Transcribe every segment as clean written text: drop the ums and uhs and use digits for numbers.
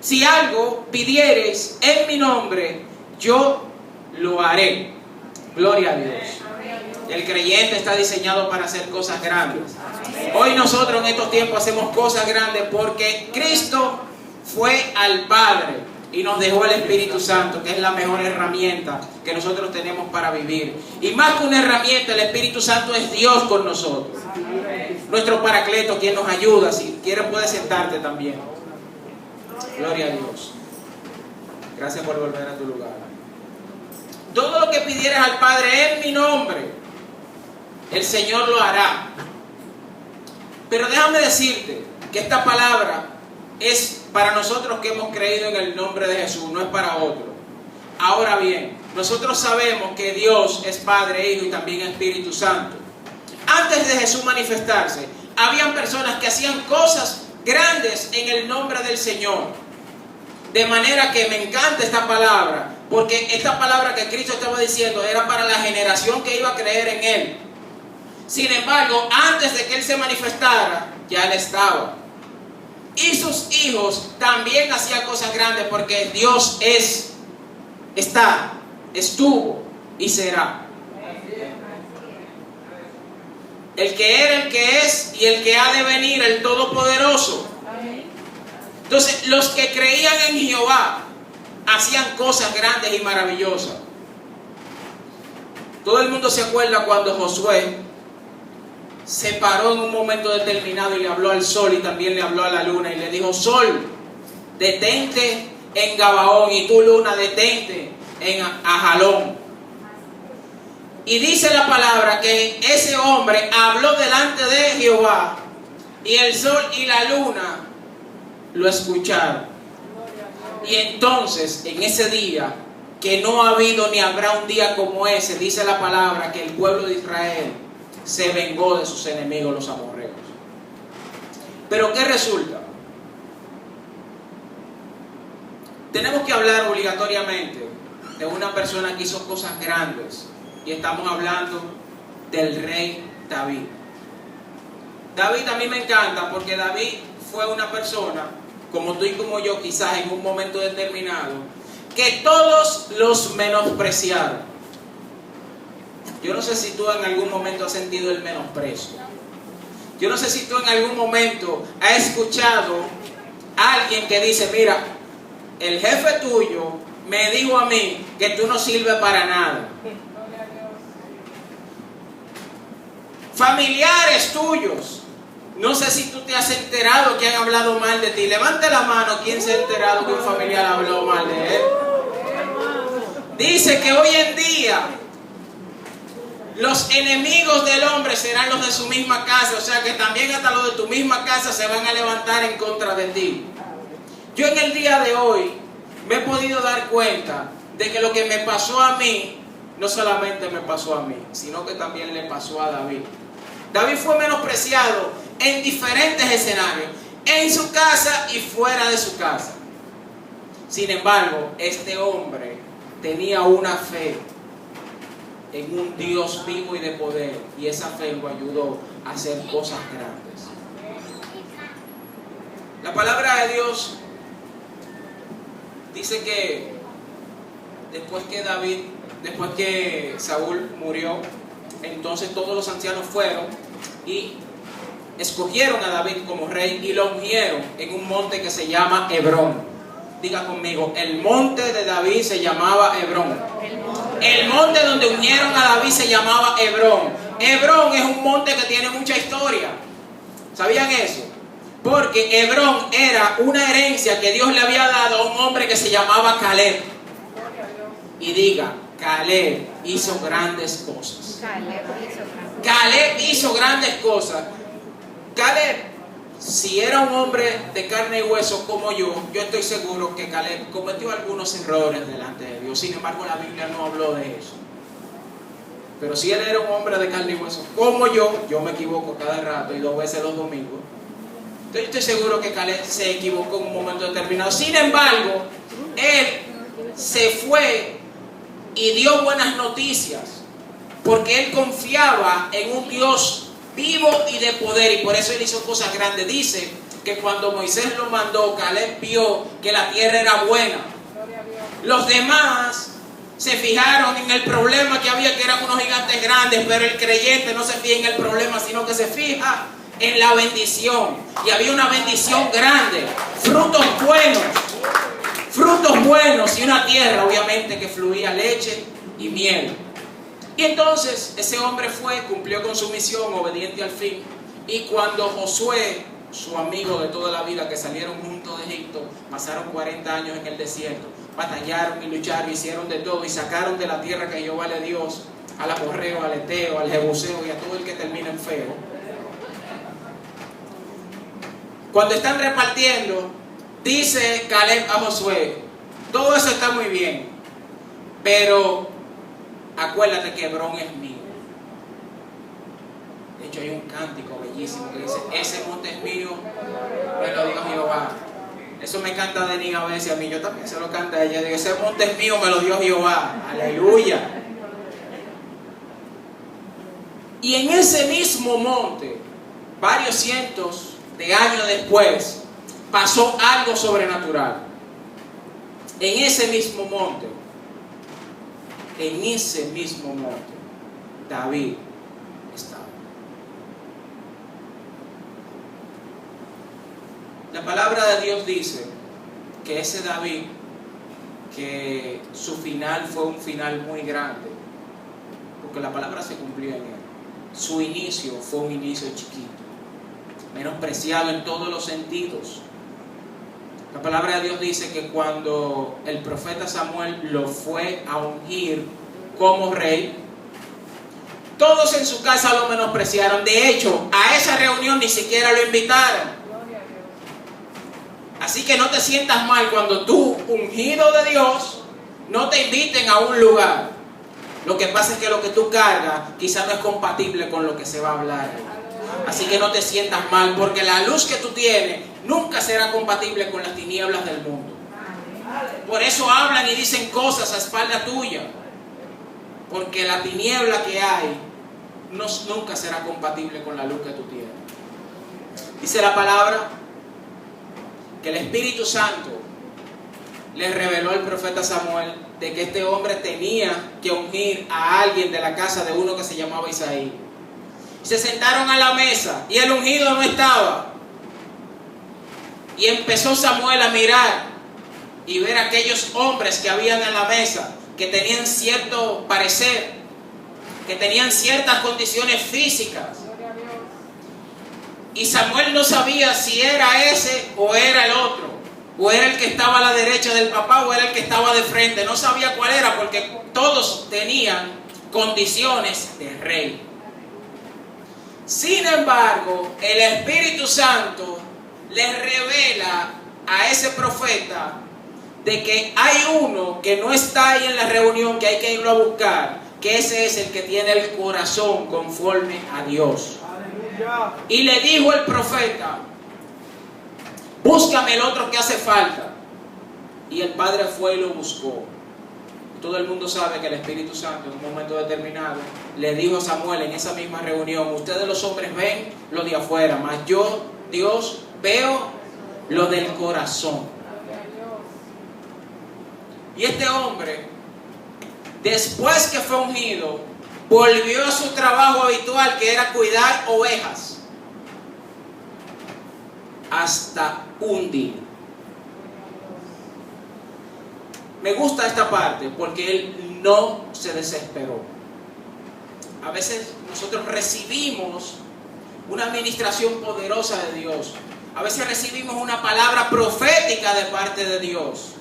si algo pidiereis en mi nombre, yo lo haré. Gloria a Dios. El creyente está diseñado para hacer cosas grandes. Hoy nosotros en estos tiempos hacemos cosas grandes porque Cristo fue al Padre y nos dejó el Espíritu Santo, que es la mejor herramienta que nosotros tenemos para vivir. Y más que una herramienta, el Espíritu Santo es Dios con nosotros. Nuestro Paracleto, quien nos ayuda. Si quieres puedes sentarte también. Gloria a Dios. Gracias por volver a tu lugar. Todo lo que pidieras al Padre en mi nombre, el Señor lo hará. Pero déjame decirte que esta palabra es para nosotros que hemos creído en el nombre de Jesús, no es para otros. Ahora bien, nosotros sabemos que Dios es Padre, Hijo y también Espíritu Santo. Antes de Jesús manifestarse, habían personas que hacían cosas grandes en el nombre del Señor. De manera que me encanta esta palabra, porque esta palabra que Cristo estaba diciendo era para la generación que iba a creer en Él. Sin embargo, antes de que Él se manifestara, ya Él estaba. Y sus hijos también hacían cosas grandes porque Dios está, estuvo y será. El que era, el que es y el que ha de venir, el Todopoderoso. Entonces, los que creían en Jehová hacían cosas grandes y maravillosas. Todo el mundo se acuerda cuando Josué se paró en un momento determinado y le habló al sol y también le habló a la luna y le dijo: Sol, detente en Gabaón, y tú, luna, detente en Ajalón. Y dice la palabra que ese hombre habló delante de Jehová y el sol y la luna lo escucharon. Y entonces, en ese día, que no ha habido ni habrá un día como ese, dice la palabra que el pueblo de Israel se vengó de sus enemigos, los amorreos. Pero ¿qué resulta? Tenemos que hablar obligatoriamente de una persona que hizo cosas grandes. Y estamos hablando del rey David. David a mí me encanta porque David fue una persona, como tú y como yo, quizás en un momento determinado, que todos los menospreciaron. Yo no sé si tú en algún momento has sentido el menosprecio. Yo no sé si tú en algún momento has escuchado a alguien que dice: mira, el jefe tuyo me dijo a mí que tú no sirves para nada. Familiares tuyos, no sé si tú te has enterado que han hablado mal de ti. Levante la mano, ¿quién se ha enterado que un familiar habló mal de él? Dice que hoy en día los enemigos del hombre serán los de su misma casa. O sea que también hasta los de tu misma casa se van a levantar en contra de ti. Yo en el día de hoy me he podido dar cuenta de que lo que me pasó a mí, no solamente me pasó a mí, sino que también le pasó a David. David fue menospreciado en diferentes escenarios, en su casa y fuera de su casa. Sin embargo, este hombre tenía una fe en un Dios vivo y de poder, y esa fe lo ayudó a hacer cosas grandes. La palabra de Dios dice que después que Saúl murió, entonces todos los ancianos fueron y escogieron a David como rey y lo ungieron en un monte que se llama Hebrón. Diga conmigo, el monte de David se llamaba Hebrón. El monte donde ungieron a David se llamaba Hebrón. Hebrón es un monte que tiene mucha historia. ¿Sabían eso? Porque Hebrón era una herencia que Dios le había dado a un hombre que se llamaba Caleb. Y diga, Caleb hizo grandes cosas. Caleb hizo grandes cosas. Caleb, si era un hombre de carne y hueso como yo estoy seguro que Caleb cometió algunos errores delante de Dios. Sin embargo, la Biblia no habló de eso. Pero si él era un hombre de carne y hueso como yo me equivoco cada rato y 2 veces los domingos. Entonces yo estoy seguro que Caleb se equivocó en un momento determinado. Sin embargo, él se fue y dio buenas noticias, porque él confiaba en un Dios vivo y de poder, y por eso él hizo cosas grandes. Dice que cuando Moisés lo mandó, Caleb vio que la tierra era buena. Los demás se fijaron en el problema que había, que eran unos gigantes grandes, pero el creyente no se fija en el problema, sino que se fija en la bendición. Y había una bendición grande, frutos buenos y una tierra obviamente que fluía leche y miel. Y entonces ese hombre cumplió con su misión, obediente al fin. Y cuando Josué, su amigo de toda la vida, que salieron juntos de Egipto, pasaron 40 años en el desierto, batallaron y lucharon, hicieron de todo y sacaron de la tierra que Jehová le dio al amorreo, al eteo, al jebuseo y a todo el que termina en feo. Cuando están repartiendo, dice Caleb a Josué: todo eso está muy bien, pero acuérdate que Hebrón es mío. De hecho hay un cántico bellísimo que dice: ese monte es mío, me lo dio Jehová. Eso me canta Denis a veces, a mí yo también se lo canta a ella. Digo: ese monte es mío, me lo dio Jehová. Aleluya. Y en ese mismo monte, varios cientos de años después, pasó algo sobrenatural. En ese mismo monte, David estaba. La palabra de Dios dice que ese David, que su final fue un final muy grande, porque la palabra se cumplió en él. Su inicio fue un inicio chiquito, menospreciado en todos los sentidos. La palabra de Dios dice que cuando el profeta Samuel lo fue a ungir como rey, todos en su casa lo menospreciaron. De hecho, a esa reunión ni siquiera lo invitaron. Así que no te sientas mal cuando tú, ungido de Dios, no te inviten a un lugar. Lo que pasa es que lo que tú cargas quizás no es compatible con lo que se va a hablar. Así que no te sientas mal, porque la luz que tú tienes nunca será compatible con las tinieblas del mundo. Por eso hablan y dicen cosas a espalda tuya, porque la tiniebla que hay nunca será compatible con la luz que tú tienes. Dice la palabra que el Espíritu Santo le reveló al profeta Samuel de que este hombre tenía que ungir a alguien de la casa de uno que se llamaba Isaí. Se sentaron a la mesa y el ungido no estaba. Y empezó Samuel a mirar y ver a aquellos hombres que habían en la mesa, que tenían cierto parecer, que tenían ciertas condiciones físicas. Y Samuel no sabía si era ese o era el otro, o era el que estaba a la derecha del papá o era el que estaba de frente. No sabía cuál era, porque todos tenían condiciones de rey. Sin embargo, el Espíritu Santo le revela a ese profeta de que hay uno que no está ahí en la reunión, que hay que irlo a buscar, que ese es el que tiene el corazón conforme a Dios. Y le dijo el profeta: búscame el otro que hace falta. Y el padre fue y lo buscó. Todo el mundo sabe que el Espíritu Santo en un momento determinado le dijo a Samuel en esa misma reunión: ustedes los hombres ven lo de afuera, mas yo, Dios, veo lo del corazón. Y este hombre, después que fue ungido, volvió a su trabajo habitual, que era cuidar ovejas, hasta un día. Me gusta esta parte porque él no se desesperó. A veces nosotros recibimos una administración poderosa de Dios. A veces recibimos una palabra profética de parte de Dios.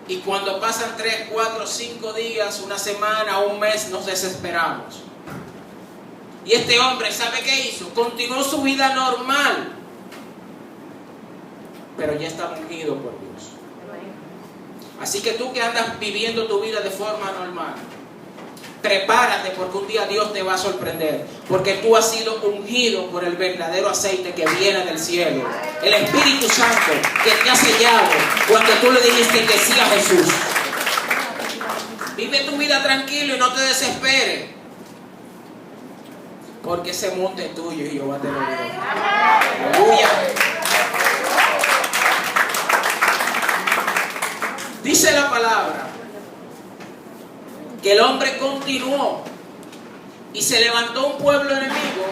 Y cuando pasan 3, 4, 5 días, una semana, un mes, nos desesperamos. Y este hombre, ¿sabe qué hizo? Continuó su vida normal, pero ya estaba ungido por Dios. Así que tú que andas viviendo tu vida de forma normal, prepárate, porque un día Dios te va a sorprender, porque tú has sido ungido por el verdadero aceite que viene del cielo, el Espíritu Santo que te ha sellado cuando tú le dijiste que sí a Jesús. Vive tu vida tranquilo y no te desesperes, porque ese monte es tuyo y Jehová te lo dio. Aleluya. Dice la palabra que el hombre continuó y se levantó un pueblo enemigo,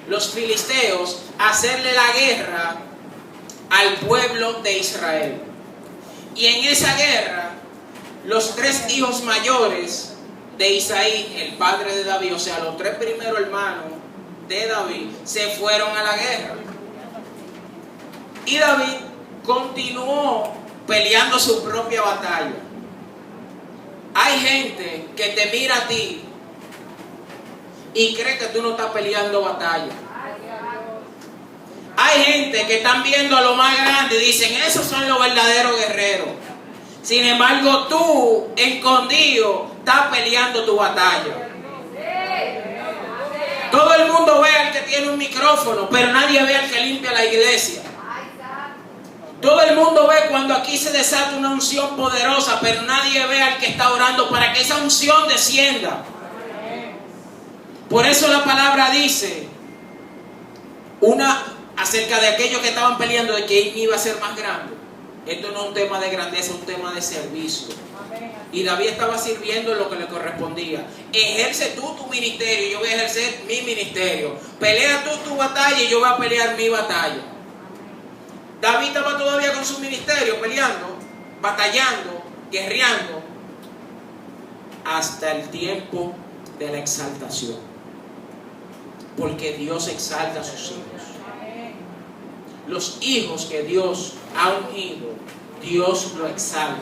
los filisteos, a hacerle la guerra al pueblo de Israel. Y en esa guerra, los 3 hijos mayores de Isaí, el padre de David, o sea, los 3 primeros hermanos de David, se fueron a la guerra. Y David continuó peleando su propia batalla. Hay gente que te mira a ti y cree que tú no estás peleando batalla. Hay gente que están viendo a lo más grande y dicen, esos son los verdaderos guerreros. Sin embargo, tú, escondido, estás peleando tu batalla. Todo el mundo ve al que tiene un micrófono, pero nadie ve al que limpia la iglesia. Todo el mundo ve cuando aquí se desata una unción poderosa, pero nadie ve al que está orando para que esa unción descienda. Por eso la palabra dice acerca de aquellos que estaban peleando de quién iba a ser más grande. Esto no es un tema de grandeza, es un tema de servicio. Y David estaba sirviendo en lo que le correspondía. Ejerce tú tu ministerio, yo voy a ejercer mi ministerio. Pelea tú tu batalla y yo voy a pelear mi batalla. David estaba todavía con su ministerio, peleando, batallando, guerreando, hasta el tiempo de la exaltación. Porque Dios exalta a sus hijos. Los hijos que Dios ha ungido, Dios lo exalta.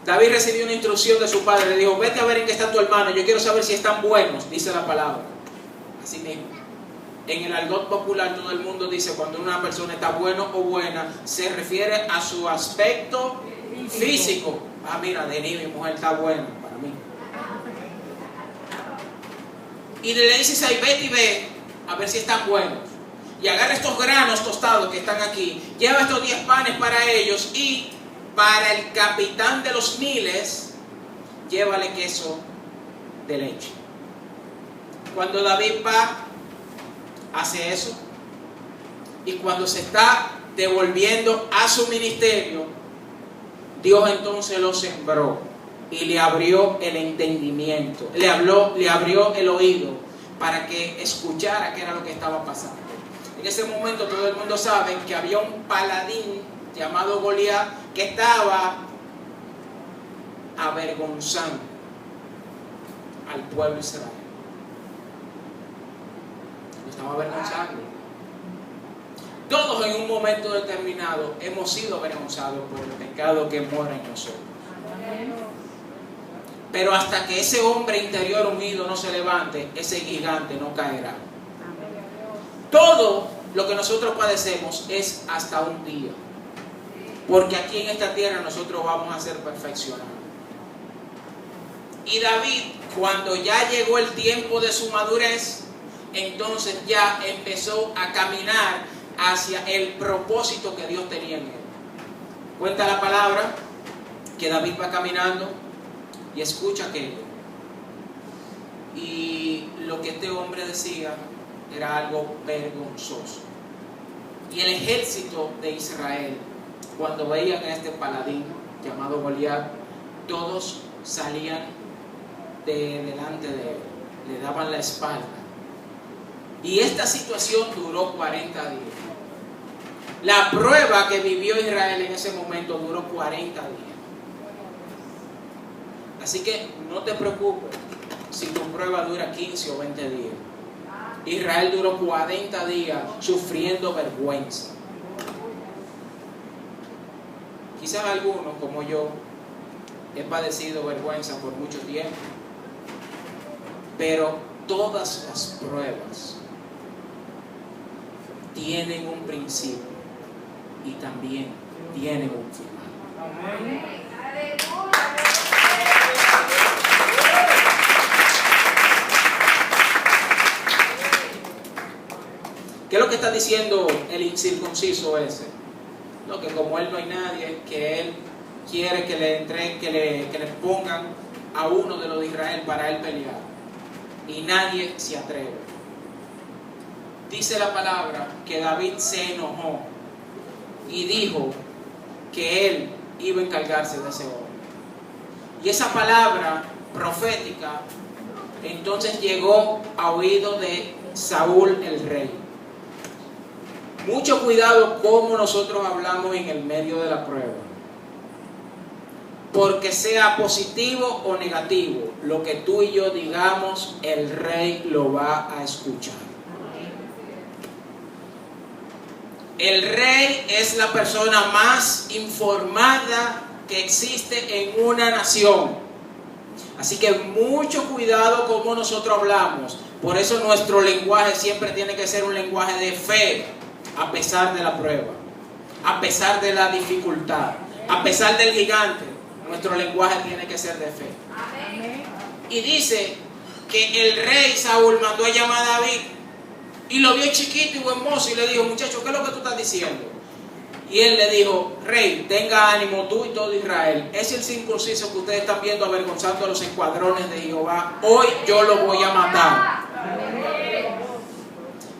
David recibió una instrucción de su padre. Le dijo, vete a ver en qué está tu hermano. Yo quiero saber si están buenos, dice la palabra. Así mismo. En el argot popular todo el mundo dice cuando una persona está bueno o buena, se refiere a su aspecto físico. Ah, mira, Denis, mi mujer está buena para mí. Y le dices ahí, vete y ve a ver si están buenos. Y agarra estos granos tostados que están aquí, lleva estos 10 panes para ellos y para el capitán de los 1000, llévale queso de leche. Cuando David va, hace eso. Y cuando se está devolviendo a su ministerio, Dios entonces lo sembró y le abrió el entendimiento, le abrió el oído para que escuchara qué era lo que estaba pasando. En ese momento todo el mundo sabe que había un paladín llamado Goliat que estaba avergonzando al pueblo de Israel. Lo estaba avergonzando. Todos en un momento determinado hemos sido avergonzados por el pecado que mora en nosotros. Pero hasta que ese hombre interior unido no se levante, ese gigante no caerá. Todo lo que nosotros padecemos es hasta un día. Porque aquí en esta tierra nosotros vamos a ser perfeccionados. Y David, cuando ya llegó el tiempo de su madurez, entonces ya empezó a caminar hacia el propósito que Dios tenía en él. Cuenta la palabra que David va caminando y escucha aquello. Y lo que este hombre decía era algo vergonzoso. Y el ejército de Israel, cuando veían a este paladín llamado Goliat, todos salían delante de él, le daban la espalda. Y esta situación duró 40 días. La prueba que vivió Israel en ese momento duró 40 días. Así que no te preocupes si tu prueba dura 15 o 20 días. Israel duró 40 días sufriendo vergüenza. Quizás algunos, como yo, he padecido vergüenza por mucho tiempo. Pero todas las pruebas tienen un principio y también tienen un final. Amén. ¿Qué es lo que está diciendo el incircunciso ese? No, que como él no hay nadie, que él quiere que le entreguen, que le pongan a uno de los de Israel para él pelear. Y nadie se atreve. Dice la palabra que David se enojó y dijo que él iba a encargarse de ese hombre. Y esa palabra profética entonces llegó a oído de Saúl el rey. Mucho cuidado cómo nosotros hablamos en el medio de la prueba. Porque sea positivo o negativo, lo que tú y yo digamos, el rey lo va a escuchar. El rey es la persona más informada que existe en una nación. Así que mucho cuidado cómo nosotros hablamos. Por eso nuestro lenguaje siempre tiene que ser un lenguaje de fe, a pesar de la prueba, a pesar de la dificultad, a pesar del gigante. Nuestro lenguaje tiene que ser de fe. Amén. Y dice que el rey Saúl mandó a llamar a David y lo vio chiquito y buen mozo y le dijo: muchacho, ¿qué es lo que tú estás diciendo? Y él le dijo: rey, tenga ánimo tú y todo Israel. Es el circunciso que ustedes están viendo avergonzando a los escuadrones de Jehová. Hoy yo lo voy a matar. Amén.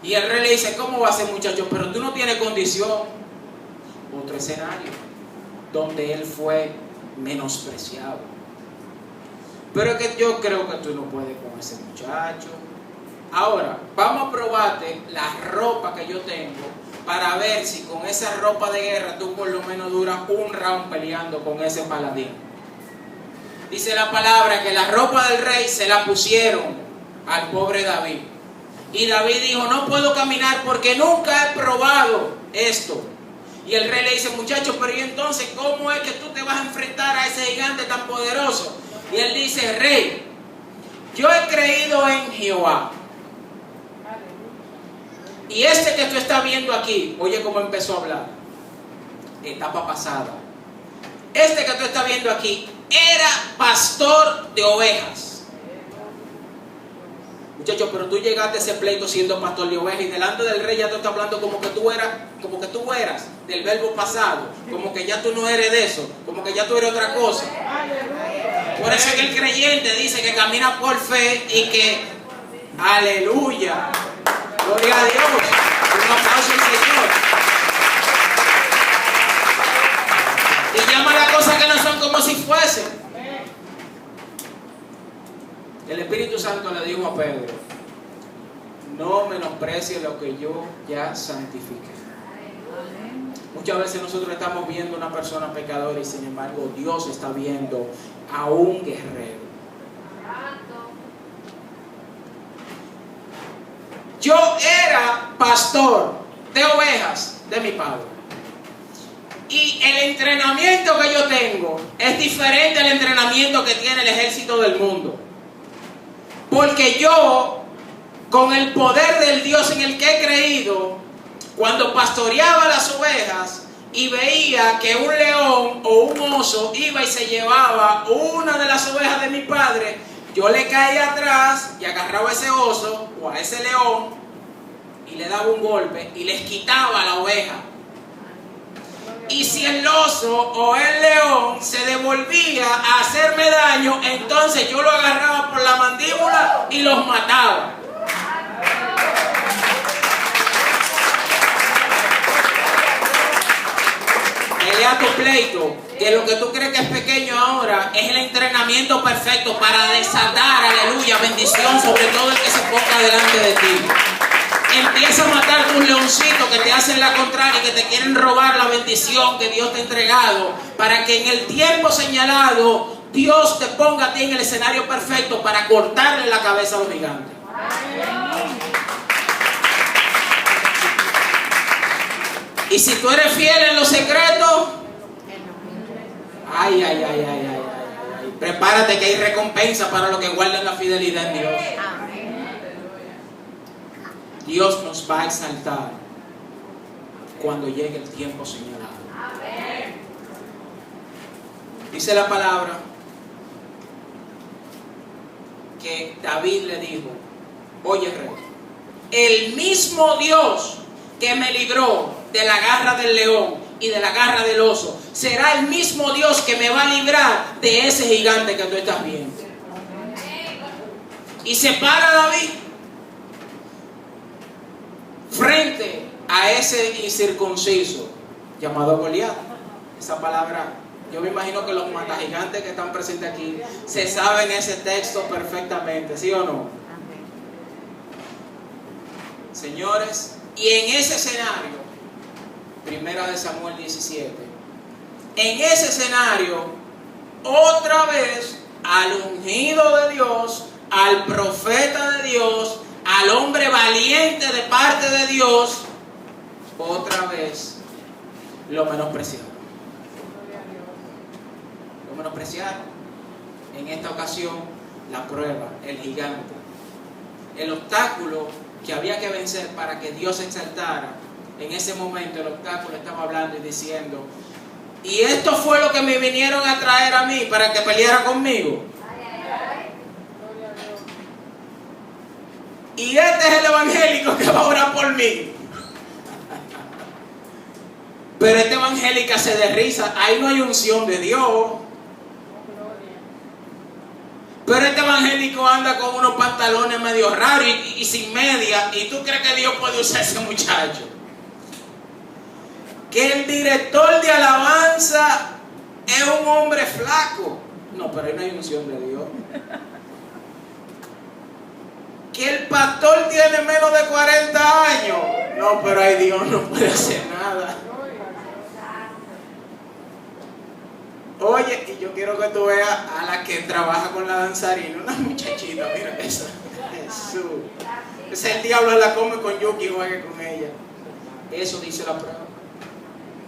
Y el rey le dice: ¿cómo va a ser, muchacho? Pero tú no tienes condición. Otro escenario donde él fue menospreciado. Pero es que yo creo que tú no puedes con ese muchacho. Ahora, vamos a probarte la ropa que yo tengo para ver si con esa ropa de guerra tú por lo menos duras un round peleando con ese paladín. Dice la palabra que la ropa del rey se la pusieron al pobre David. Y David dijo: no puedo caminar porque nunca he probado esto. Y el rey le dice: muchacho, pero ¿y entonces cómo es que tú te vas a enfrentar a ese gigante tan poderoso? Y él dice: rey, yo he creído en Jehová. Y este que tú estás viendo aquí, oye cómo empezó a hablar. Etapa pasada. Este que tú estás viendo aquí era pastor de ovejas. Muchachos, pero tú llegaste a ese pleito siendo pastor de ovejas y delante del rey ya tú estás hablando como que tú eras del verbo pasado, como que ya tú no eres de eso, como que ya tú eres otra cosa. Por eso es que el creyente dice que camina por fe y que, aleluya, gloria a Dios, un aplauso al Señor. Y llama las cosas que no son como si fuesen. El Espíritu Santo le dijo a Pedro: no menosprecies lo que yo ya santifiqué. Muchas veces nosotros estamos viendo a una persona pecadora y sin embargo Dios está viendo a un guerrero. Yo era pastor de ovejas de mi padre. Y el entrenamiento que yo tengo es diferente al entrenamiento que tiene el ejército del mundo. Porque yo, con el poder del Dios en el que he creído, cuando pastoreaba las ovejas y veía que un león o un oso iba y se llevaba una de las ovejas de mi padre, yo le caía atrás y agarraba a ese oso o a ese león y le daba un golpe y les quitaba la oveja. Y si el oso o el león se devolvía a hacerme daño, entonces yo lo agarraba por la mandíbula y los mataba. Pelea tu pleito, que lo que tú crees que es pequeño ahora es el entrenamiento perfecto para desatar, aleluya, bendición sobre todo el que se ponga delante de ti. Empieza a matar tus leoncitos que te hacen la contraria y que te quieren robar la bendición que Dios te ha entregado, para que en el tiempo señalado Dios te ponga a ti en el escenario perfecto para cortarle la cabeza a los gigantes. Y si tú eres fiel en los secretos, ay, prepárate que hay recompensa para los que guardan la fidelidad en Dios. Dios nos va a exaltar cuando llegue el tiempo señalado. Amén. Dice la palabra que David le dijo: oye, rey, el mismo Dios que me libró de la garra del león y de la garra del oso será el mismo Dios que me va a librar de ese gigante que tú estás viendo. Y se para David frente a ese incircunciso llamado Goliat. Esa palabra, yo me imagino que los matagigantes que están presentes aquí se saben ese texto perfectamente, ¿sí o no? Señores, y en ese escenario, Primera de Samuel 17, en ese escenario, otra vez al ungido de Dios, al profeta de Dios, al hombre valiente de parte de Dios, otra vez lo menospreciaron. Lo menospreciaron. En esta ocasión, la prueba, el gigante, el obstáculo que había que vencer para que Dios se exaltara. En ese momento el obstáculo estaba hablando y diciendo: y esto fue lo que me vinieron a traer a mí para que peleara conmigo. Y este es el evangélico que va a orar por mí. Pero esta evangélica se derriza. Ahí no hay unción de Dios. Pero este evangélico anda con unos pantalones medio raros y sin media. ¿Y tú crees que Dios puede usar a ese muchacho? Que el director de alabanza es un hombre flaco. No, pero ahí no hay unción de Dios. Que el pastor tiene menos de 40 años. No, pero ahí Dios no puede hacer nada. Oye, y yo quiero que tú veas a la que trabaja con la danzarina, una muchachita, mira eso. Jesús. Es el diablo la come con Yuki y juegue con ella. Eso dice la prueba.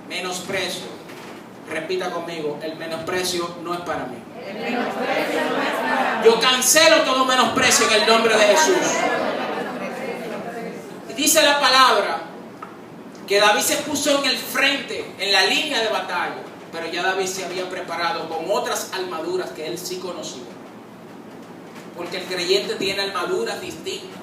Menosprecio. Repita conmigo, el menosprecio no es para mí. Yo cancelo todo menosprecio en el nombre de Jesús. Y dice la palabra que David se puso en el frente, en la línea de batalla. Pero ya David se había preparado con otras armaduras que él sí conocía. Porque el creyente tiene armaduras distintas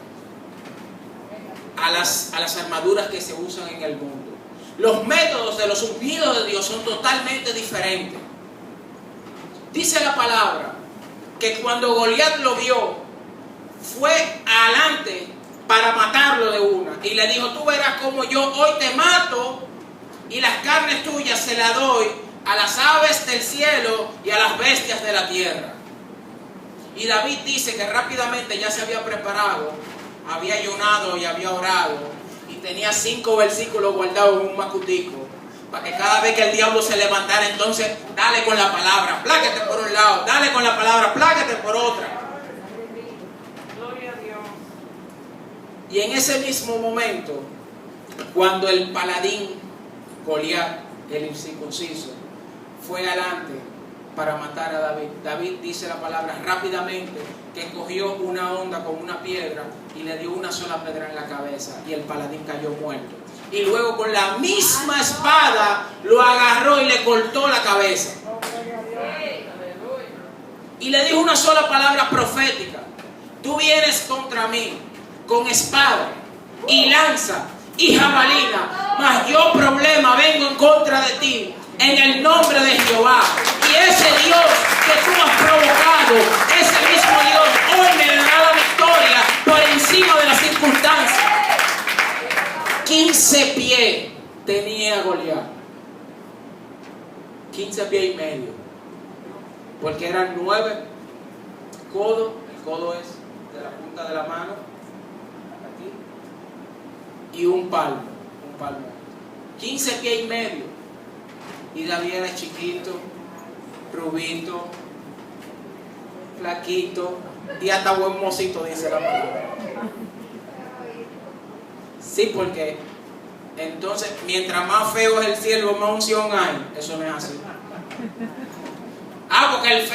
a las armaduras que se usan en el mundo. Los métodos de los ungidos de Dios son totalmente diferentes. Dice la palabra que cuando Goliat lo vio, fue adelante para matarlo de una. Y le dijo: tú verás cómo yo hoy te mato y las carnes tuyas se las doy a las aves del cielo y a las bestias de la tierra. Y David dice que rápidamente ya se había preparado, había ayunado y había orado, y tenía 5 versículos guardados en un macutico, para que cada vez que el diablo se levantara, entonces dale con la palabra, pláquete por un lado, dale con la palabra, pláquete por otra. Gloria a Dios. Y en ese mismo momento, cuando el paladín Goliat, el incircunciso, fue adelante para matar a David, David, dice la palabra, rápidamente que cogió una honda con una piedra y le dio una sola piedra en la cabeza, y el paladín cayó muerto. Y luego con la misma espada lo agarró y le cortó la cabeza. Y le dijo una sola palabra profética: tú vienes contra mí con espada y lanza y jabalina, mas yo, problema, vengo en contra de ti en el nombre de Jehová. Y ese Dios que tú has provocado, ese mismo Dios hoy me dará la victoria por encima de las circunstancias. 15 pies tenía Goliat. 15 pies y medio. Porque eran 9 codos. El codo es de la punta de la mano aquí, y un palmo. 15 pies y medio. Y David era chiquito, rubito, flaquito y hasta buen mocito, dice la palabra. Sí, porque entonces mientras más feo es el siervo, más unción hay. Eso no es así. Porque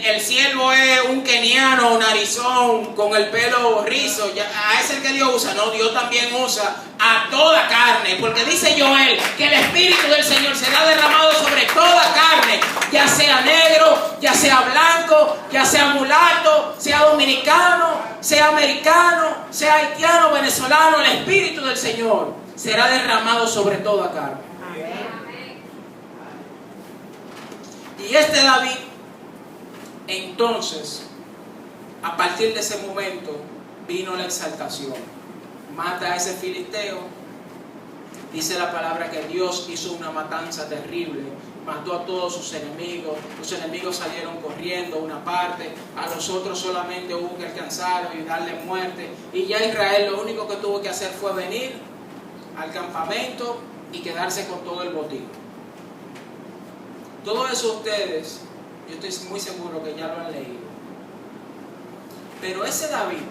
el siervo es un keniano, un narizón, con el pelo rizo. A ese es el que Dios usa. No, Dios también usa a toda carne. Porque dice Joel que el Espíritu del Señor será derramado sobre toda carne. Ya sea negro, ya sea blanco, ya sea mulato, sea dominicano, sea americano, sea haitiano, venezolano. El Espíritu del Señor será derramado sobre toda carne. Y este David, entonces, A partir de ese momento vino la exaltación. Mata a ese filisteo. Dice la palabra que Dios hizo una matanza terrible. Mató a todos sus enemigos. Los enemigos salieron corriendo una parte. A los otros solamente hubo que alcanzarlos y darle muerte. Y ya Israel lo único que tuvo que hacer fue venir al campamento y quedarse con todo el botín. Todo eso ustedes, yo estoy muy seguro que ya lo han leído. Pero ese David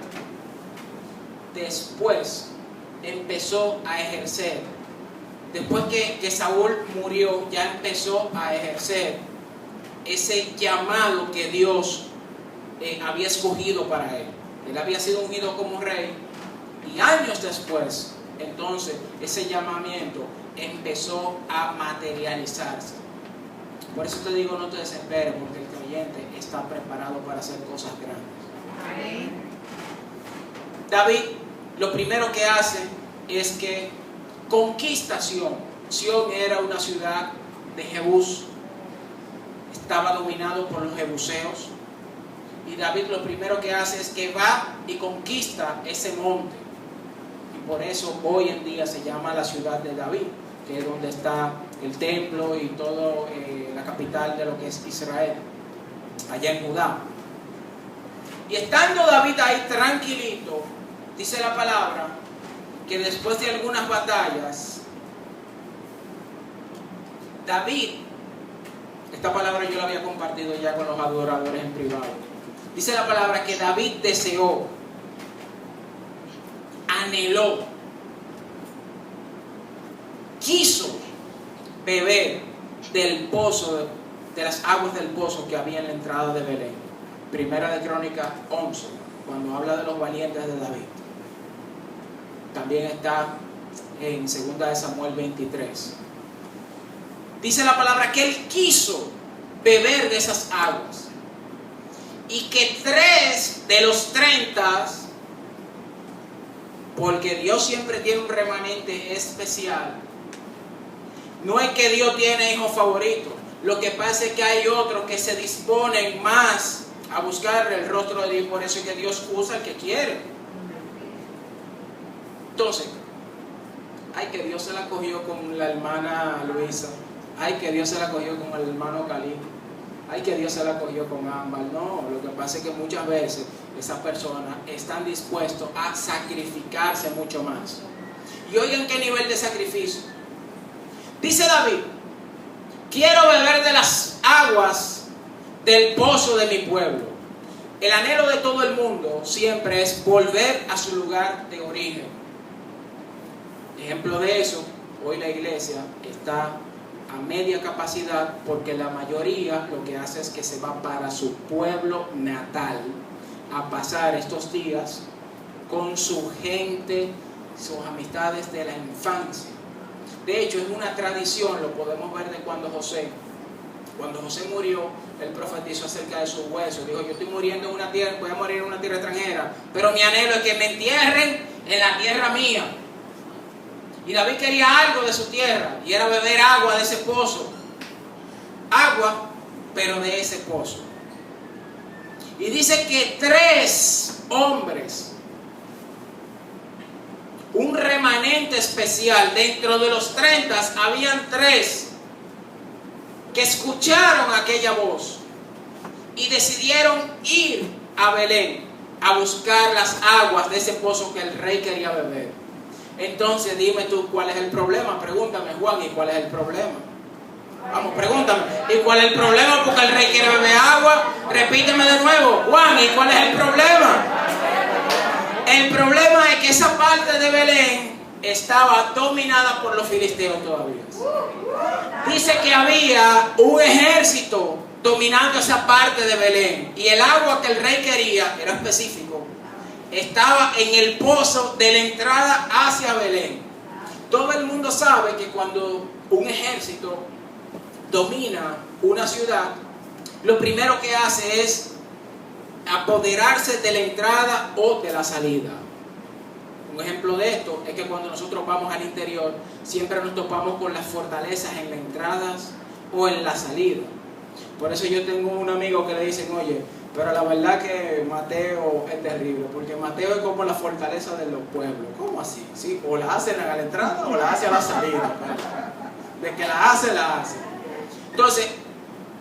después empezó a ejercer. Después que Saúl murió, ya empezó a ejercer ese llamado que Dios había escogido para él. Él había sido ungido como rey y años después, entonces, ese llamamiento empezó a materializarse. Por eso te digo, no te desesperes, porque el creyente está preparado para hacer cosas grandes. Amén. David, lo primero que hace es que conquista Sión. Sión era una ciudad de Jebús, estaba dominado por los jebuseos. Y David lo primero que hace es que va y conquista ese monte. Y por eso hoy en día se llama la ciudad de David, que es donde está el templo y todo la capital de lo que es Israel, allá en Judá. Y estando David ahí tranquilito, dice la palabra que después de algunas batallas, David, esta palabra yo la había compartido ya con los adoradores en privado, dice la palabra que David deseó, anheló, quiso beber del pozo, de las aguas del pozo que había en la entrada de Belén. Primera de Crónicas 11, cuando habla de los valientes de David. También está en Segunda de Samuel 23. Dice la palabra que él quiso beber de esas aguas. Y que 3 de los 30, porque Dios siempre tiene un remanente especial. No es que Dios tiene hijos favoritos. Lo que pasa es que hay otros que se disponen más a buscar el rostro de Dios. Por eso es que Dios usa al que quiere. Entonces, ay, que Dios se la cogió con la hermana Luisa. Ay, que Dios se la cogió con el hermano Calí. Ay, que Dios se la cogió con Ámbar. No, lo que pasa es que muchas veces esas personas están dispuestos a sacrificarse mucho más. Y oigan qué nivel de sacrificio. Dice David, quiero beber de las aguas del pozo de mi pueblo. El anhelo de todo el mundo siempre es volver a su lugar de origen. Ejemplo de eso, hoy la iglesia está a media capacidad porque la mayoría lo que hace es que se va para su pueblo natal a pasar estos días con su gente, sus amistades de la infancia. De hecho, es una tradición, lo podemos ver de cuando José murió, él profetizó acerca de sus huesos. Dijo, yo estoy muriendo en una tierra, voy a morir en una tierra extranjera, pero mi anhelo es que me entierren en la tierra mía. Y David quería algo de su tierra, y era beber agua de ese pozo. Agua, pero de ese pozo. Y dice que 3 hombres, un remanente especial, dentro de los 30 habían 3 que escucharon aquella voz y decidieron ir a Belén a buscar las aguas de ese pozo que el rey quería beber. Entonces dime tú, ¿cuál es el problema? Pregúntame, Juan, ¿y cuál es el problema? Vamos, pregúntame, ¿y cuál es el problema? Porque el rey quiere beber agua. Repíteme de nuevo, Juan, ¿y cuál es el problema? El problema es que esa parte de Belén estaba dominada por los filisteos todavía. Dice que había un ejército dominando esa parte de Belén. Y el agua que el rey quería, era específico, estaba en el pozo de la entrada hacia Belén. Todo el mundo sabe que cuando un ejército domina una ciudad, lo primero que hace es apoderarse de la entrada o de la salida. Un ejemplo de esto es que cuando nosotros vamos al interior, siempre nos topamos con las fortalezas en las entradas o en la salida. Por eso yo tengo un amigo que le dicen, oye, Pero la verdad que Mateo es terrible, porque Mateo es como la fortaleza de los pueblos. ¿Cómo así? ¿Sí? O la hacen a la entrada o la hacen a la salida. De que la hace, la hace. Entonces,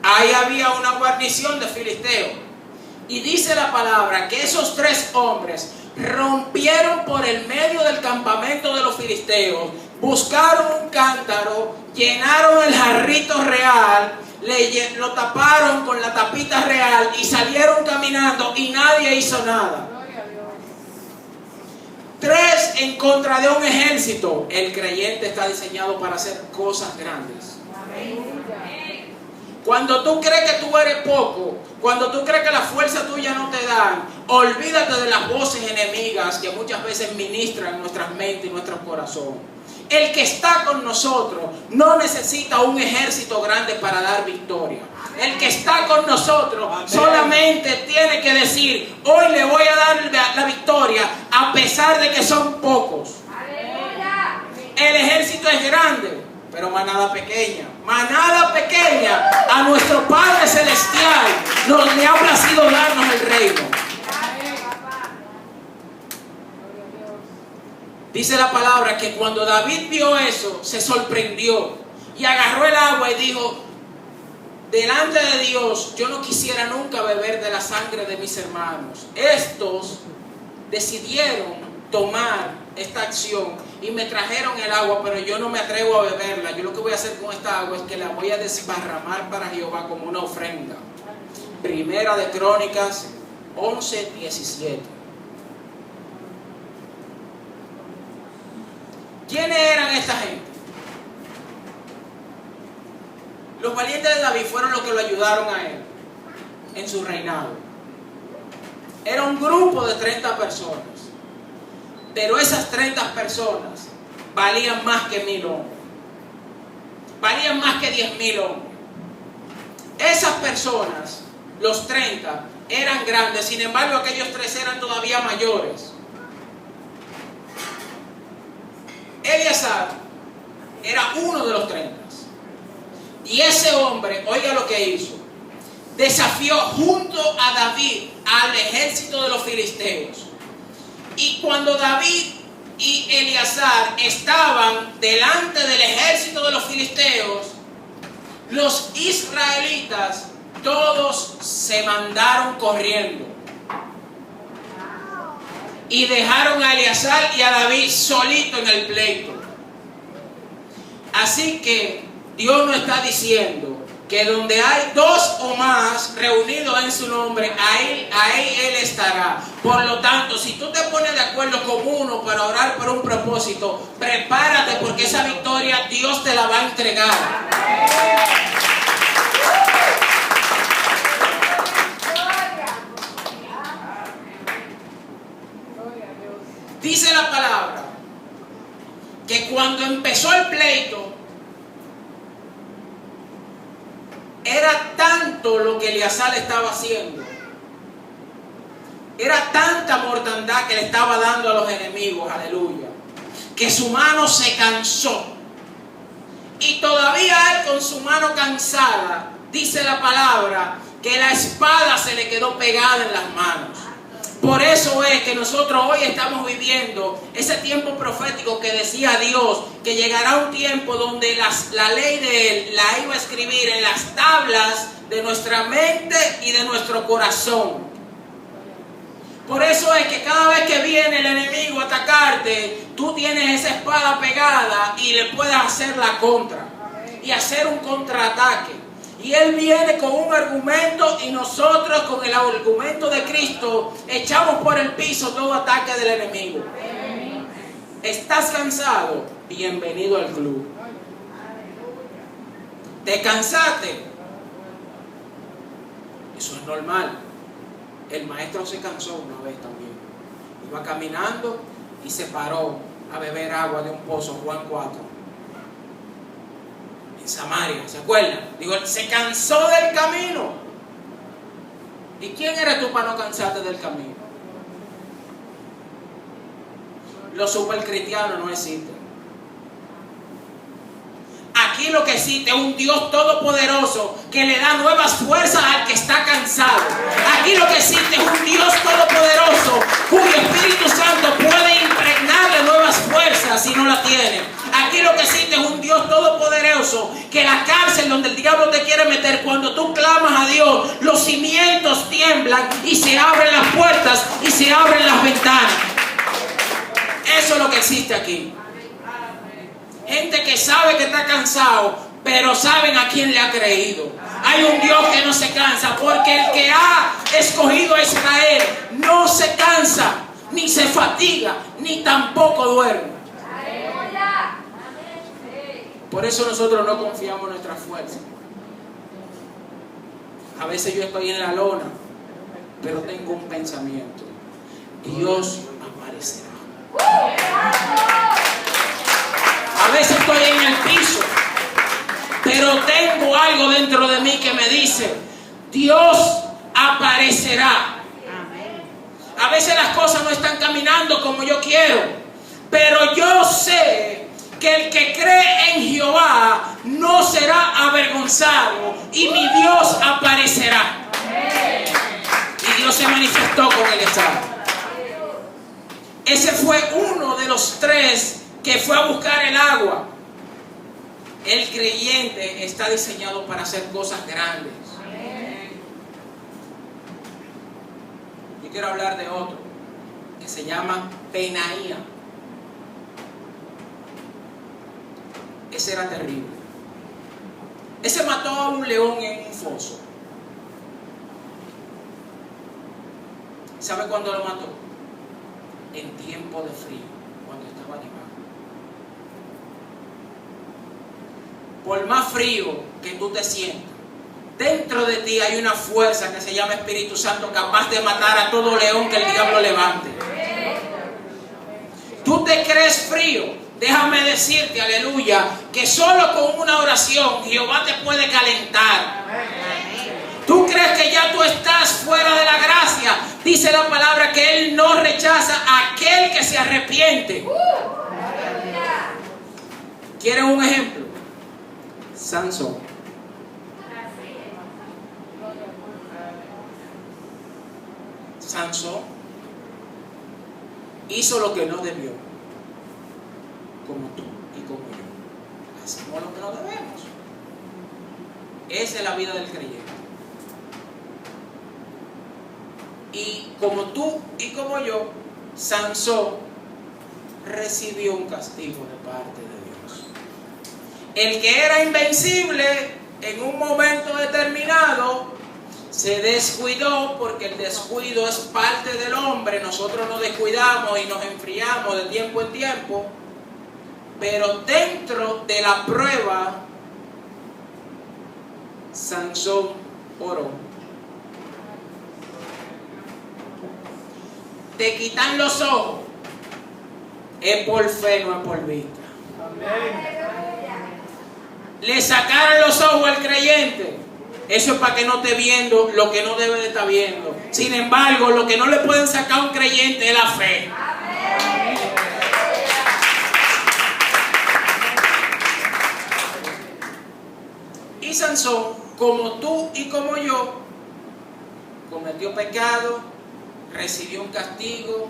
ahí había una guarnición de filisteos. Y dice la palabra que esos 3 hombres rompieron por el medio del campamento de los filisteos, buscaron un cántaro, llenaron el jarrito real, lo taparon con la tapita real y salieron caminando y nadie hizo nada. 3 en contra de un ejército. El creyente está diseñado para hacer cosas grandes. Cuando tú crees que tú eres poco, cuando tú crees que la fuerza tuya no te da, olvídate de las voces enemigas que muchas veces ministran nuestras mentes y nuestro corazón. El que está con nosotros no necesita un ejército grande para dar victoria. El que está con nosotros solamente tiene que decir: hoy le voy a dar la victoria a pesar de que son pocos. El ejército es grande, pero manada pequeña. Manada pequeña. A nuestro Padre Celestial le ha placido darnos el reino. Dice la palabra que cuando David vio eso, se sorprendió y agarró el agua y dijo: delante de Dios, yo no quisiera nunca beber de la sangre de mis hermanos. Estos decidieron tomar esta acción y me trajeron el agua, pero yo no me atrevo a beberla. Yo lo que voy a hacer con esta agua es que la voy a desparramar para Jehová como una ofrenda. Primera de Crónicas 11:17. ¿Quiénes eran esta gente? Los valientes de David fueron los que lo ayudaron a él en su reinado. Era un grupo de 30 personas. Pero esas 30 personas valían más que 1000 hombres. Valían más que 10.000 hombres. Esas personas, los 30, eran grandes. Sin embargo, aquellos 3 eran todavía mayores. Eleazar era uno de los 30. Y ese hombre, oiga lo que hizo. Desafió junto a David al ejército de los filisteos. Y cuando David y Eleazar estaban delante del ejército de los filisteos, los israelitas todos se mandaron corriendo. Y dejaron a Eleazar y a David solito en el pleito. Así que Dios nos está diciendo que donde hay 2 o más reunidos en su nombre, ahí Él estará. Por lo tanto, si tú te pones de acuerdo con uno para orar por un propósito, prepárate, porque esa victoria Dios te la va a entregar. Dice la palabra que cuando empezó el pleito, era tanto lo que Eleazar estaba haciendo, era tanta mortandad que le estaba dando a los enemigos, aleluya, que su mano se cansó. Y todavía él, con su mano cansada, dice la palabra que la espada se le quedó pegada en las manos. Por eso es que nosotros hoy estamos viviendo ese tiempo profético que decía Dios, que llegará un tiempo donde la ley de Él la iba a escribir en las tablas de nuestra mente y de nuestro corazón. Por eso es que cada vez que viene el enemigo a atacarte, tú tienes esa espada pegada y le puedes hacer la contra y hacer un contraataque. Y Él viene con un argumento y nosotros con el argumento de Cristo echamos por el piso todo ataque del enemigo. ¿Estás cansado? Bienvenido al club. ¿Te cansaste? Eso es normal. El maestro se cansó una vez también. Iba caminando y se paró a beber agua de un pozo, Juan 4. En Samaria, ¿se acuerdan? Digo, se cansó del camino. ¿Y quién eres tú para no cansarte del camino? Los supercristianos no existen. Aquí Aquí lo que existe es un Dios todopoderoso que le da nuevas fuerzas al que está cansado. Aquí lo que existe es un Dios todopoderoso cuyo Espíritu Santo puede impregnarle nuevas fuerzas si no la tiene. Aquí lo que existe es un Dios todopoderoso que la cárcel donde el diablo te quiere meter, cuando tú clamas a Dios, los cimientos tiemblan y se abren las puertas y se abren las ventanas. Eso es lo que existe aquí. Gente que sabe que está cansado, pero saben a quién le ha creído. Hay un Dios que no se cansa, porque el que ha escogido a Israel no se cansa, ni se fatiga, ni tampoco duerme. Por eso nosotros no confiamos en nuestra fuerza. A veces yo estoy en la lona, pero tengo un pensamiento: Dios aparecerá. A veces estoy en el piso, pero tengo algo dentro de mí que me dice: Dios aparecerá. A veces las cosas no están caminando como yo quiero, pero yo sé que el que cree en Jehová no será avergonzado y mi Dios aparecerá. Y Dios se manifestó con Eliezer. Ese fue uno de los tres que fue a buscar el agua. El creyente está diseñado para hacer cosas grandes. Yo quiero hablar de otro que se llama Benaía. Ese era terrible. Ese mató a un león en un foso. ¿Sabe cuándo lo mató? En tiempo de frío, cuando estaba nevando. Por más frío que tú te sientas, dentro de ti hay una fuerza que se llama Espíritu Santo, capaz de matar a todo león que el diablo levante. Tú te crees frío. Déjame decirte, aleluya, que solo con una oración Jehová te puede calentar. Tú crees que ya tú estás fuera de la gracia. Dice la palabra que Él no rechaza a aquel que se arrepiente. ¿Quieren un ejemplo? Sansón. Sansón hizo lo que no debió, como tú y como yo. Hacemos lo que no debemos. Esa es la vida del creyente. Y como tú y como yo, Sansón recibió un castigo de parte de Dios. El que era invencible en un momento determinado se descuidó, porque el descuido es parte del hombre. Nosotros nos descuidamos y nos enfriamos de tiempo en tiempo, pero dentro de la prueba Sansón oró. Te quitan los ojos, es por fe, no es por vista. Le sacaron los ojos al creyente. Eso es para que no esté viendo lo que no debe de estar viendo. Sin embargo, lo que no le pueden sacar a un creyente es la fe. Y Sansón, como tú y como yo, cometió pecado, recibió un castigo,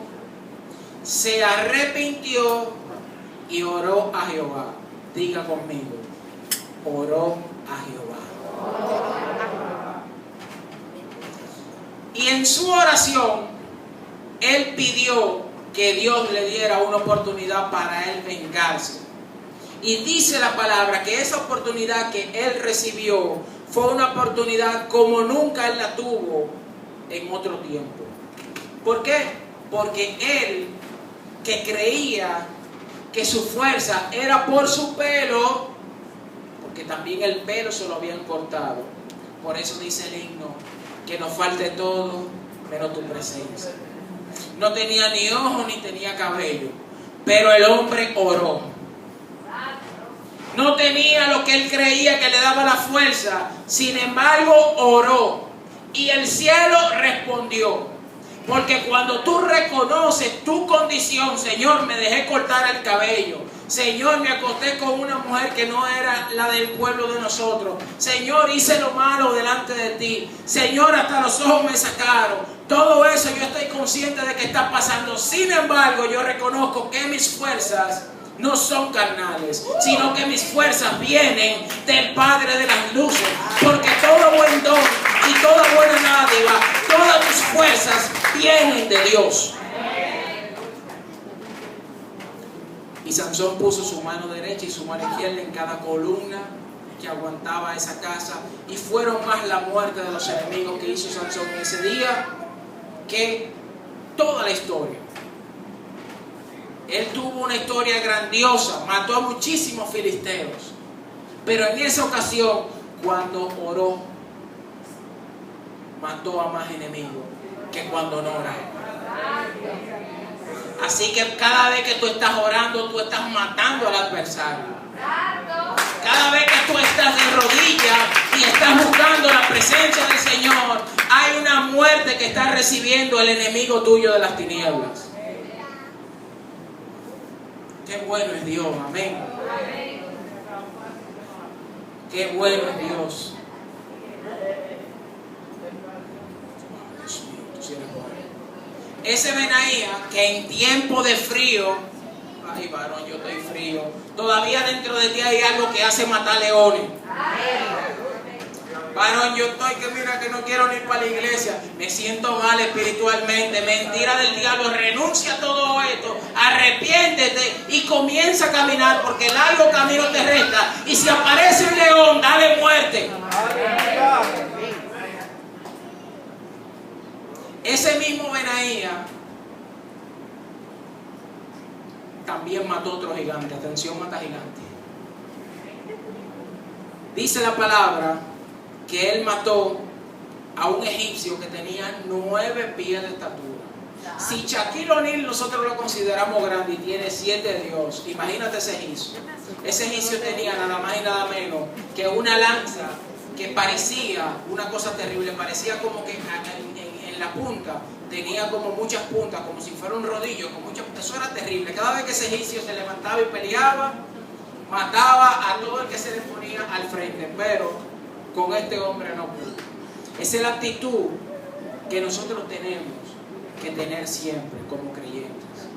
se arrepintió y oró a Jehová. Diga conmigo: oró a Jehová. Y en su oración, él pidió que Dios le diera una oportunidad para él vengarse. Y dice la palabra que esa oportunidad que él recibió fue una oportunidad como nunca él la tuvo en otro tiempo. ¿Por qué? Porque él, que creía que su fuerza era por su pelo, porque también el pelo se lo habían cortado. Por eso dice el himno que nos falte todo menos tu presencia. No tenía ni ojos ni tenía cabello, pero el hombre oró. No tenía lo que él creía que le daba la fuerza, sin embargo oró y el cielo respondió. Porque cuando tú reconoces tu condición: Señor, me dejé cortar el cabello, Señor, me acosté con una mujer que no era la del pueblo de nosotros. Señor, hice lo malo delante de ti. Señor, hasta los ojos me sacaron. Todo eso yo estoy consciente de que está pasando. Sin embargo, yo reconozco que mis fuerzas no son carnales, sino que mis fuerzas vienen del Padre de las luces. Porque todo buen don y toda buena dádiva, todas mis fuerzas vienen de Dios. Y Sansón puso su mano derecha y su mano izquierda en cada columna que aguantaba esa casa. Y fueron más la muerte de los enemigos que hizo Sansón ese día que toda la historia. Él tuvo una historia grandiosa, mató a muchísimos filisteos. Pero en esa ocasión, cuando oró, mató a más enemigos que cuando no oraba. Así que cada vez que tú estás orando, tú estás matando al adversario. Cada vez que tú estás de rodillas y estás buscando la presencia del Señor, hay una muerte que está recibiendo el enemigo tuyo de las tinieblas. Qué bueno es Dios, amén. Qué bueno es Dios. Dios mío, tú sí eres bueno. Ese Benaía que en tiempo de frío, ay varón, yo estoy frío, todavía dentro de ti hay algo que hace matar leones. Varón, yo estoy que mira que no quiero ir para la iglesia, me siento mal espiritualmente, mentira del diablo, renuncia a todo esto, arrepiéntete y comienza a caminar porque el largo camino te resta. Y si aparece un león, dale muerte. Ese mismo Benaía también mató otro gigante. Atención, mata gigante. Dice la palabra que él mató a un egipcio que tenía 9 pies de estatura. Si Shaquille O'Neal nosotros lo consideramos grande y tiene 7 de Dios, imagínate ese egipcio. Ese egipcio tenía nada más y nada menos que una lanza que parecía una cosa terrible, parecía como que en la punta tenía como muchas puntas, como si fuera un rodillo, con muchas puntas. Eso era terrible. Cada vez que ese egipcio se levantaba y peleaba, mataba a todo el que se le ponía al frente, pero con este hombre no pudo. Esa es la actitud que nosotros tenemos que tener siempre como creyentes.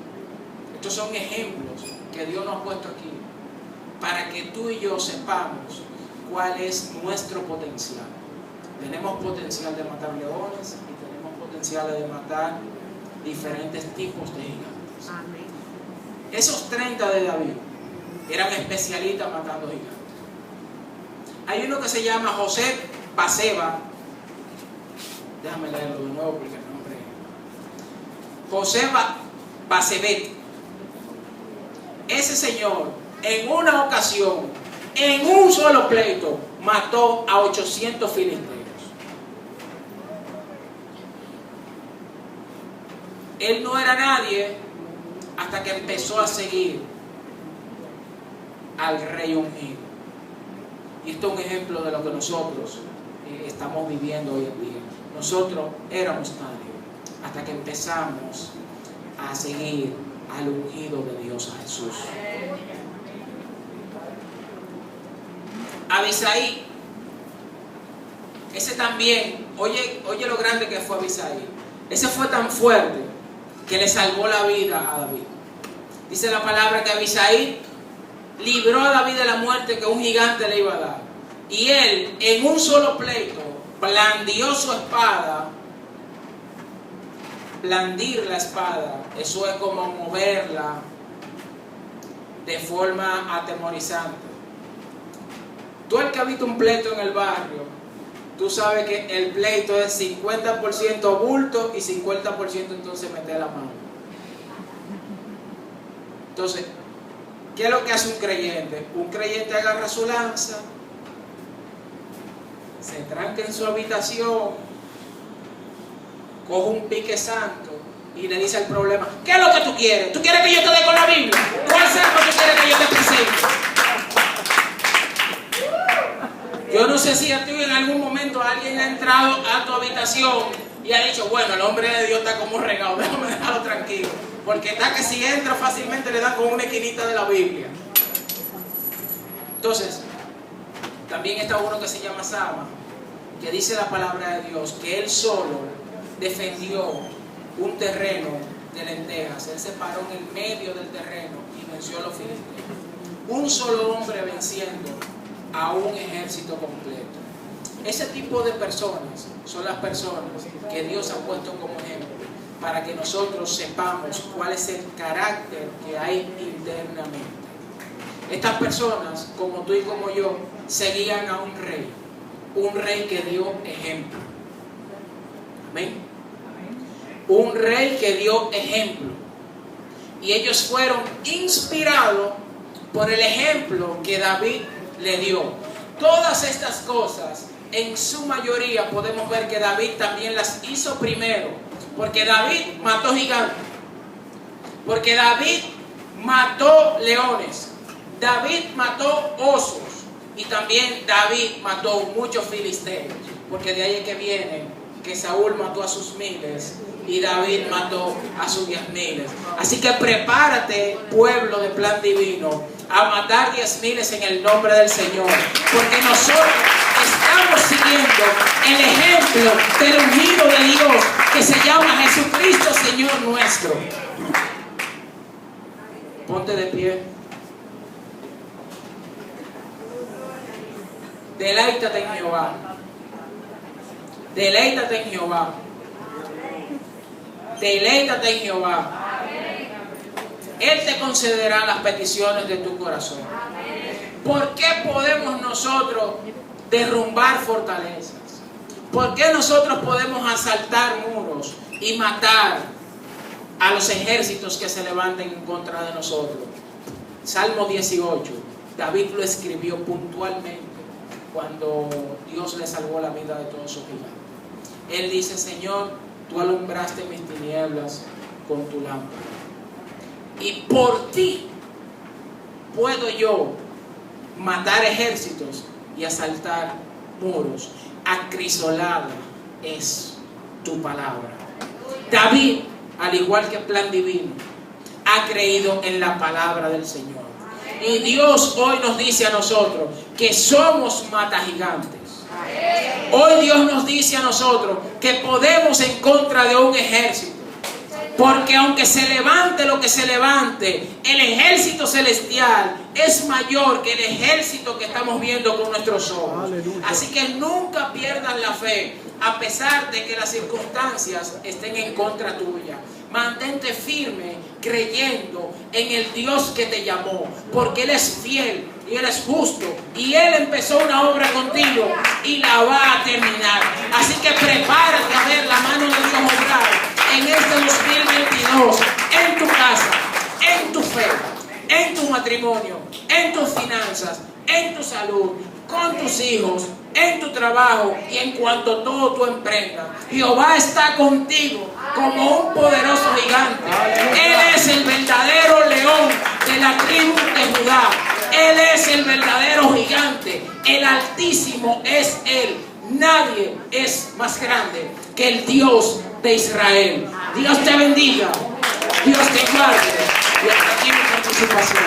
Estos son ejemplos que Dios nos ha puesto aquí para que tú y yo sepamos cuál es nuestro potencial. Tenemos potencial de matar leones y tenemos potencial de matar diferentes tipos de gigantes. Amén. Esos 30 de David eran especialistas matando gigantes. Hay uno que se llama José Baseba. Déjame leerlo de nuevo porque el nombre es José Basebet. Ese señor en una ocasión, en un solo pleito, mató a 800 filisteos. Él no era nadie hasta que empezó a seguir al rey ungido. Y esto es un ejemplo de lo que nosotros estamos viviendo hoy en día. Nosotros éramos nadie hasta que empezamos a seguir al ungido de Dios, a Jesús. Abisaí, ese también, oye lo grande que fue Abisaí. Ese fue tan fuerte que le salvó la vida a David. Dice la palabra que Abisaí libró a David de la muerte que un gigante le iba a dar. Y él, en un solo pleito, blandió su espada. Blandir la espada, eso es como moverla de forma atemorizante. Tú el que ha visto un pleito en el barrio, tú sabes que el pleito es 50% bulto y 50% entonces meter la mano. Entonces, ¿qué es lo que hace un creyente? Un creyente agarra su lanza, se tranca en su habitación, coge un pique santo y le dice al problema: ¿qué es lo que tú quieres? ¿Tú quieres que yo te dé con la Biblia? ¿Cuál será lo que tú quieres que yo te presente? Yo no sé si a ti en algún momento alguien ha entrado a tu habitación y ha dicho: bueno, el hombre de Dios está como regado, déjame dejarlo tranquilo, porque está que si entra fácilmente le dan con una esquinita de la Biblia. Entonces, también está uno que se llama Sama, que dice la palabra de Dios que él solo defendió un terreno de lentejas. Él se paró en el medio del terreno y venció a los filisteos. Un solo hombre venciendo a un ejército completo. Ese tipo de personas son las personas que Dios ha puesto como ejemplo para que nosotros sepamos cuál es el carácter que hay internamente. Estas personas, como tú y como yo, seguían a un rey que dio ejemplo. Amén. Un rey que dio ejemplo. Y ellos fueron inspirados por el ejemplo que David le dio. Todas estas cosas, en su mayoría, podemos ver que David también las hizo primero. Porque David mató gigantes. Porque David mató leones. David mató osos. Y también David mató muchos filisteos. Porque de ahí es que viene que Saúl mató a sus miles y David mató a sus 10,000. Así que prepárate, pueblo de Plan Divino, a matar 10,000 en el nombre del Señor. Porque nosotros estamos siguiendo el ejemplo del ungido de Dios que se llama Jesucristo, Señor nuestro. Ponte de pie. Deleítate en Jehová. Deleítate en Jehová. Deleítate en Jehová. Él te concederá las peticiones de tu corazón. ¿Por qué podemos nosotros derrumbar fortalezas? ¿Por qué nosotros podemos asaltar muros y matar a los ejércitos que se levanten en contra de nosotros? Salmo 18, David lo escribió puntualmente cuando Dios le salvó la vida de todos sus gigantes. Él dice: Señor, tú alumbraste mis tinieblas con tu lámpara. Y por ti puedo yo matar ejércitos y asaltar muros. Acrisolada es tu palabra. David, al igual que Plan Divino, ha creído en la palabra del Señor. Y Dios hoy nos dice a nosotros que somos matagigantes. Hoy Dios nos dice a nosotros que podemos en contra de un ejército. Porque aunque se levante lo que se levante, el ejército celestial es mayor que el ejército que estamos viendo con nuestros ojos. Así que nunca pierdan la fe, a pesar de que las circunstancias estén en contra tuya. Mantente firme creyendo en el Dios que te llamó, porque Él es fiel y Él es justo, y Él empezó una obra contigo y la va a terminar. Así que prepárate a ver la mano de Dios obrar en este 2022, en tu casa, en tu fe, en tu matrimonio, en tus finanzas, en tu salud, con tus hijos, en tu trabajo y en cuanto todo tú emprendas. Jehová está contigo como un poderoso gigante. Él es el verdadero león de la tribu de Judá. Él es el verdadero gigante. El Altísimo es Él. Nadie es más grande que el Dios de Israel. Dios te bendiga. Dios te guarde. Y hasta aquí mi participación.